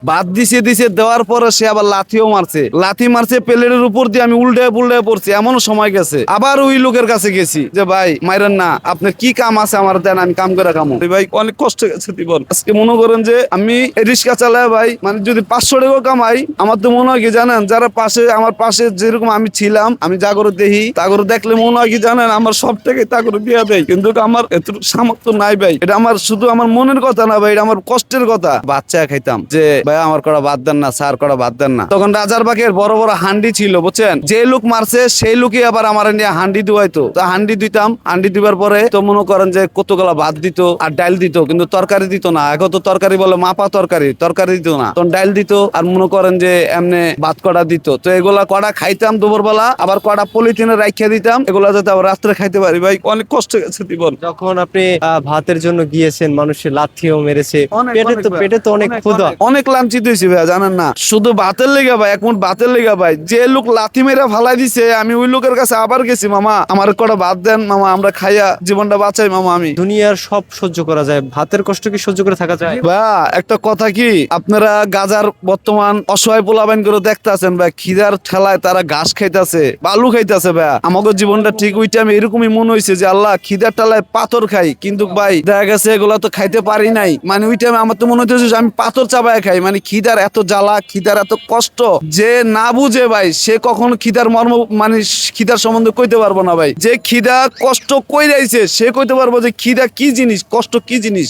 ভাত দিছে দিছে দেওয়ার পরে সে আবার লাথিও মারছে, লাথি মারছে প্লেটের উপর দিয়ে, আমি উল্টে পুল্টে পড়ছি, এমন সময় গেছে আবার ওই লোকের কাছে গেছি যে ভাই মাইরেন না, আপনার কি কাম আছে আমার দেন, আমি কাম করে খামো। ভাই অনেক কষ্ট গেছে জীবন। আজকে মনে করেন যে আমি রিক্সা চালায় ভাই, মানে যদি 500 টাকা কামাই, আমার তো মনে হয় কি জানেন, যারা পাশে আমার পাশে যেরকম আমি ছিলাম, আমি জাগরে দেখি তাগরে দেখলে মনে হয় কি জানেন, আমার সব থেকে তাগরে দিয়া দেয়, কিন্তু আমার এত সামর্থ্য নাই ভাই। এটা আমার শুধু আমার মনের কথা না ভাই, এটা আমার কষ্টের কথা। বাচ্চা খাইতাম যে ভাই আমার করা বাদ দেন না স্যার, করা বাদ দেন না। তখন রাজার বাগের বড় বড় হান্ডি ছিল বুঝছেন, যে লোক মারছে সেই লোকই আবার আমার নিয়ে হান্ডি দুয়াইতো, তো হান্ডি দিতাম। হান্ডি দিবার পরে তো মনে করেন যে কতগুলা ভাত দিত আর ডাল দিত, কিন্তু তরকারি দিত না। এখন তো তরকারি বলে মাপা তরকারি, তরকারি দিত না, তখন ডাল দিত আর মনে করেন যে এমনি ভাত কড়া দিত। তো এগুলা কড়া খাইতাম দুপুরবেলা, আবার কড়া পলিথিনে রাখিয়া দিতাম, এগুলা যাতে আবার রাত্রে খাইতে পারি। ভাই অনেক কষ্ট গেছে জীবন। যখন আপনি ভাতের জন্য গিয়েছেন, মানুষের লাথিও মেরেছে, পেটে তো অনেক ক্ষুধা। অনেক লাঞ্ছিত হয়েছি ভাই, জানেন না, শুধু ভাতের লেগা ভাই, এক মুঠ ভাতের লেগা ভাই, যে লোক লাথি মেরে ফালাই দিছে, আমি ওই লোকের কাছে আবার গেছি, মামা আমার কটা ভাত দেন মামা, আমরা খাইয়া জীবনটা বাঁচাই মামা। আমি দুনিয়ার সব সহ্য করা যায়, ভাতের কষ্ট কি সহ্য করে থাকা যায়? বা একটা কথা কি, আপনারা গাজার বর্তমান অসহায় পোলাবাইন করে দেখতেছেন ভাই, খিদার ঠেলায় তারা ঘাস খাইতেছে, বালু খাইতেছে ভাই। আমাকে জীবনটা ঠিক ওই টাইমে এরকমই মনে হয়েছে যে আল্লাহ খিদার ঠেলায় পাথর খাই, কিন্তু ভাই দেখা গেছে এগুলা তো খাইতে পারি নাই। মানে ওই টাইমে আমার তো মনে হচ্ছে যে আমি পাথর চাবায় খাই। মানে খিদার এত জ্বালা, খিদার এত কষ্ট, যে না বুঝে ভাই সে কখনো খিদার মর্ম, মানে খিদার সম্বন্ধে কইতে পারবো না ভাই। যে খিদা কষ্ট কই রাইছে সে কইতে পারবো যে খিদা কি জিনিস, কষ্ট কি জিনিস।